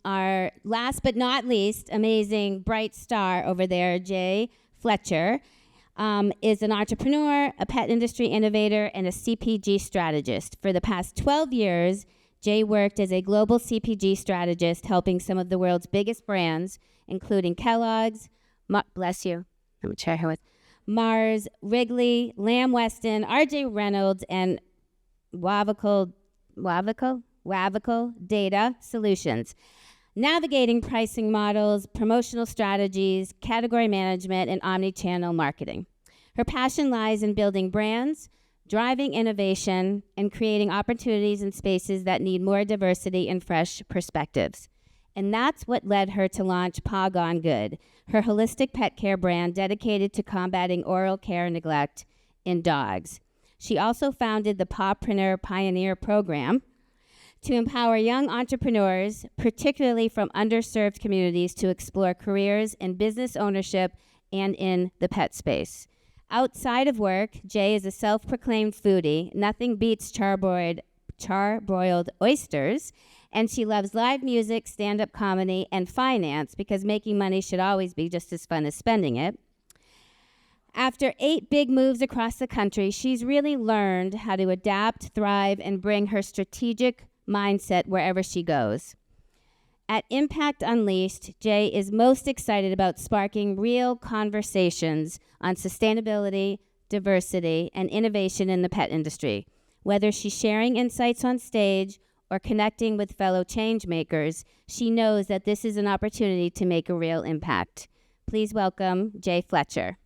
Our last but not least amazing bright star over there, Jay Fletcher, is an entrepreneur, a pet industry innovator, and a CPG strategist. For the past 12 years, Jay worked as a global CPG strategist, helping some of the world's biggest brands, including Kellogg's, bless you, I'm going to share her with, Mars, Wrigley, Lamb Weston, R.J. Reynolds, and Wavical Data Solutions, navigating pricing models, promotional strategies, category management, and omni-channel marketing. Her passion lies in building brands, driving innovation, and creating opportunities in spaces that need more diversity and fresh perspectives. And that's what led her to launch Pawgone Good, her holistic pet care brand dedicated to combating oral care neglect in dogs. She also founded the Pawpreneur Pioneer Program to empower young entrepreneurs, particularly from underserved communities, to explore careers in business ownership and in the pet space. Outside of work, Jay is a self-proclaimed foodie. Nothing beats charbroiled oysters, and she loves live music, stand-up comedy, and finance, because making money should always be just as fun as spending it. After 8 big moves across the country, she's really learned how to adapt, thrive, and bring her strategic mindset wherever she goes. At Impact Unleashed, Jay is most excited about sparking real conversations on sustainability, diversity, and innovation in the pet industry. Whether she's sharing insights on stage or connecting with fellow change makers, she knows that this is an opportunity to make a real impact. Please welcome Jay Fletcher.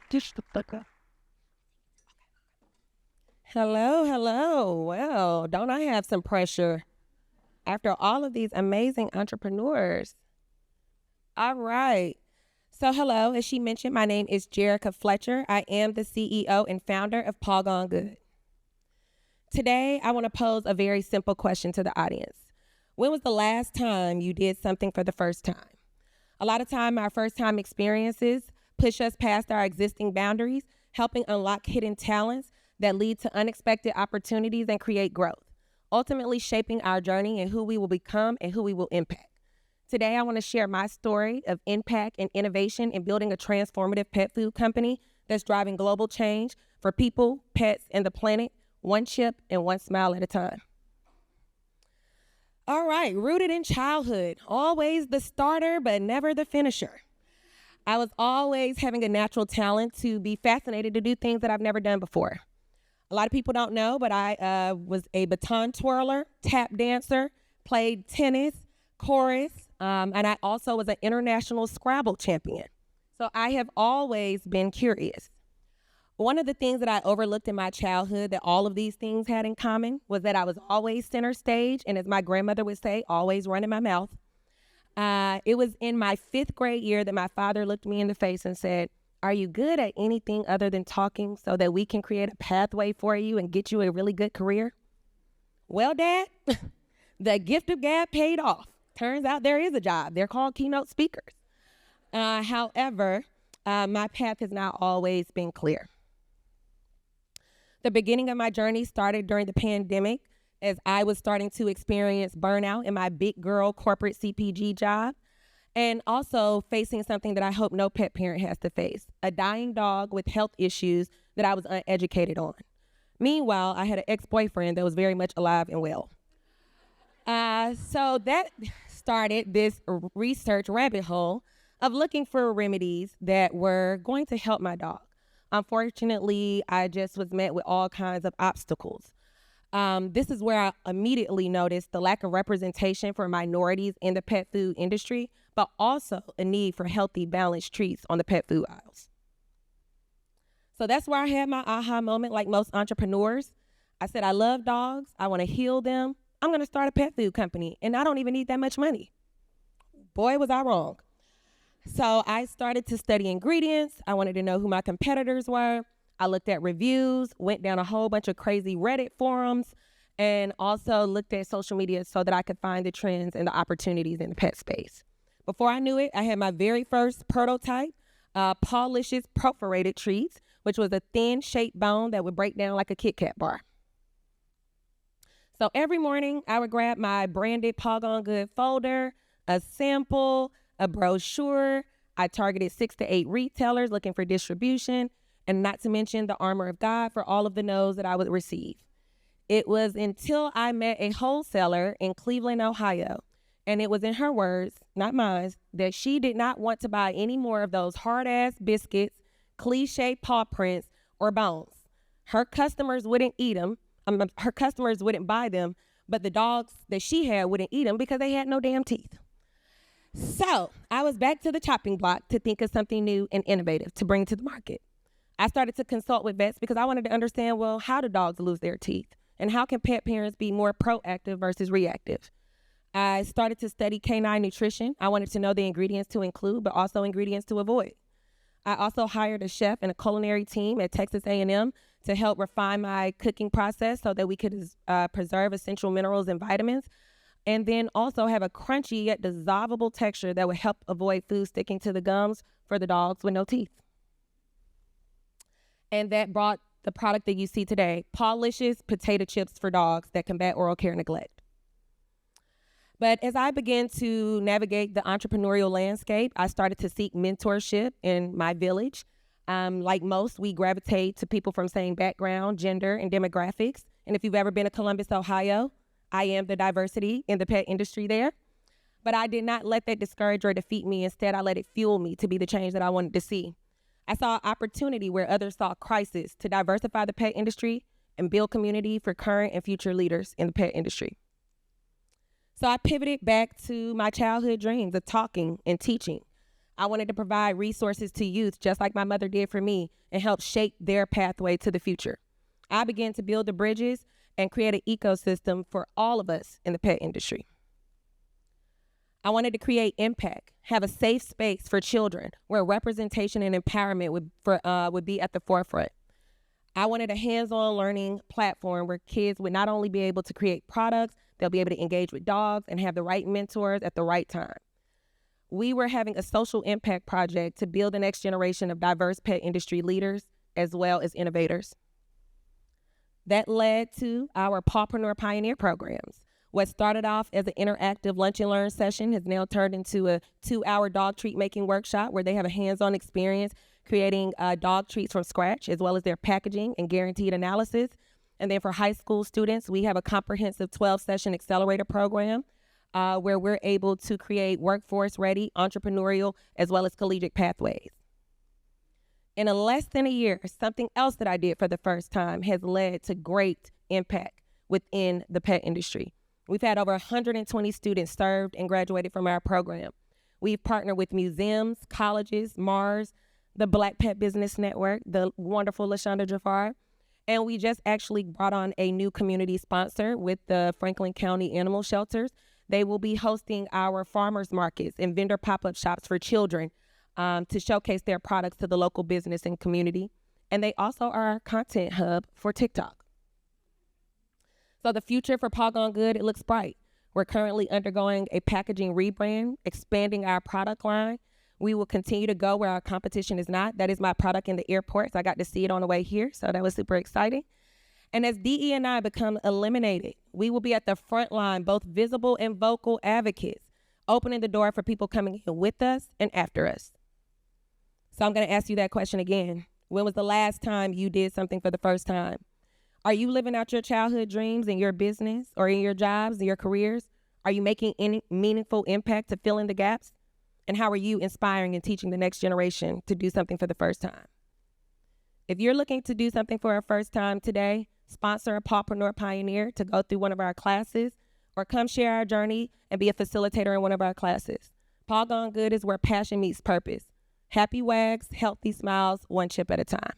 Dish the fuck up. Hello. Well, don't I have some pressure after all of these amazing entrepreneurs? All right. So hello, as she mentioned, my name is Jerica Fletcher. I am the CEO and founder of Pawgone Good. Today, I want to pose a very simple question to the audience. When was the last time you did something for the first time? A lot of time, our first time experiences push us past our existing boundaries, helping unlock hidden talents that lead to unexpected opportunities and create growth, ultimately shaping our journey and who we will become and who we will impact. Today, I want to share my story of impact and innovation in building a transformative pet food company that's driving global change for people, pets, and the planet, one chip and one smile at a time. All right, rooted in childhood, always the starter, but never the finisher. I was always having a natural talent to be fascinated to do things that I've never done before. A lot of people don't know, but I was a baton twirler, tap dancer, played tennis, chorus, and I also was an international Scrabble champion. So I have always been curious. One of the things that I overlooked in my childhood that all of these things had in common was that I was always center stage, and as my grandmother would say, always running my mouth. It was in my 5th grade year that my father looked me in the face and said, "Are you good at anything other than talking so that we can create a pathway for you and get you a really good career?" Well, Dad, the gift of gab paid off. Turns out there is a job. They're called keynote speakers. However, my path has not always been clear. The beginning of my journey started during the pandemic as I was starting to experience burnout in my big girl corporate CPG job, and also facing something that I hope no pet parent has to face, a dying dog with health issues that I was uneducated on. Meanwhile, I had an ex-boyfriend that was very much alive and well. So that started this research rabbit hole of looking for remedies that were going to help my dog. Unfortunately, I just was met with all kinds of obstacles. This is where I immediately noticed the lack of representation for minorities in the pet food industry, but also a need for healthy, balanced treats on the pet food aisles. So that's where I had my aha moment, like most entrepreneurs. I said, I love dogs. I want to heal them. I'm going to start a pet food company, and I don't even need that much money. Boy, was I wrong. So I started to study ingredients. I wanted to know who my competitors were. I looked at reviews, went down a whole bunch of crazy Reddit forums, and also looked at social media so that I could find the trends and the opportunities in the pet space. Before I knew it, I had my very first prototype, Pawlicious perforated treats, which was a thin shaped bone that would break down like a Kit Kat bar. So every morning I would grab my branded Pawgone Good folder, a sample, a brochure. I targeted 6 to 8 retailers looking for distribution, and not to mention the armor of God for all of the no's that I would receive. It was until I met a wholesaler in Cleveland, Ohio, and it was in her words, not mine, that she did not want to buy any more of those hard-ass biscuits, cliche paw prints, or bones. Her customers wouldn't eat them. Her customers wouldn't buy them, but the dogs that she had wouldn't eat them because they had no damn teeth. So I was back to the chopping block to think of something new and innovative to bring to the market. I started to consult with vets because I wanted to understand, well, how do dogs lose their teeth? And how can pet parents be more proactive versus reactive? I started to study canine nutrition. I wanted to know the ingredients to include, but also ingredients to avoid. I also hired a chef and a culinary team at Texas A&M to help refine my cooking process so that we could preserve essential minerals and vitamins, and then also have a crunchy yet dissolvable texture that would help avoid food sticking to the gums for the dogs with no teeth. And that brought the product that you see today, Pawlicious potato chips for dogs that combat oral care neglect. But as I began to navigate the entrepreneurial landscape, I started to seek mentorship in my village. Like most, we gravitate to people from same background, gender, and demographics. And if you've ever been to Columbus, Ohio, I am the diversity in the pet industry there. But I did not let that discourage or defeat me. Instead, I let it fuel me to be the change that I wanted to see. I saw opportunity where others saw crisis to diversify the pet industry and build community for current and future leaders in the pet industry. So I pivoted back to my childhood dreams of talking and teaching. I wanted to provide resources to youth just like my mother did for me and help shape their pathway to the future. I began to build the bridges and create an ecosystem for all of us in the pet industry. I wanted to create impact, have a safe space for children where representation and empowerment would be at the forefront. I wanted a hands-on learning platform where kids would not only be able to create products, they'll be able to engage with dogs and have the right mentors at the right time. We were having a social impact project to build the next generation of diverse pet industry leaders as well as innovators. That led to our Pawpreneur Pioneer programs. What started off as an interactive lunch and learn session has now turned into a 2-hour dog treat making workshop where they have a hands-on experience creating dog treats from scratch, as well as their packaging and guaranteed analysis. And then for high school students, we have a comprehensive 12-session accelerator program where we're able to create workforce-ready, entrepreneurial, as well as collegiate pathways. In less than a year, something else that I did for the first time has led to great impact within the pet industry. We've had over 120 students served and graduated from our program. We've partnered with museums, colleges, Mars, the Black Pet Business Network, the wonderful LaShonda Jafar, and we just actually brought on a new community sponsor with the Franklin County Animal Shelters. They will be hosting our farmers markets and vendor pop-up shops for children to showcase their products to the local business and community. And they also are our content hub for TikTok. So the future for Pawgone Good, it looks bright. We're currently undergoing a packaging rebrand, expanding our product line. We will continue to go where our competition is not. That is my product in the airport, so I got to see it on the way here, so that was super exciting. And as DE&I become eliminated, we will be at the front line, both visible and vocal advocates, opening the door for people coming in with us and after us. So I'm going to ask you that question again. When was the last time you did something for the first time? Are you living out your childhood dreams in your business or in your jobs and your careers? Are you making any meaningful impact to fill in the gaps? And how are you inspiring and teaching the next generation to do something for the first time? If you're looking to do something for a first time today, sponsor a Pawpreneur Pioneer to go through one of our classes, or come share our journey and be a facilitator in one of our classes. Pawgone Good is where passion meets purpose. Happy wags, healthy smiles, one chip at a time.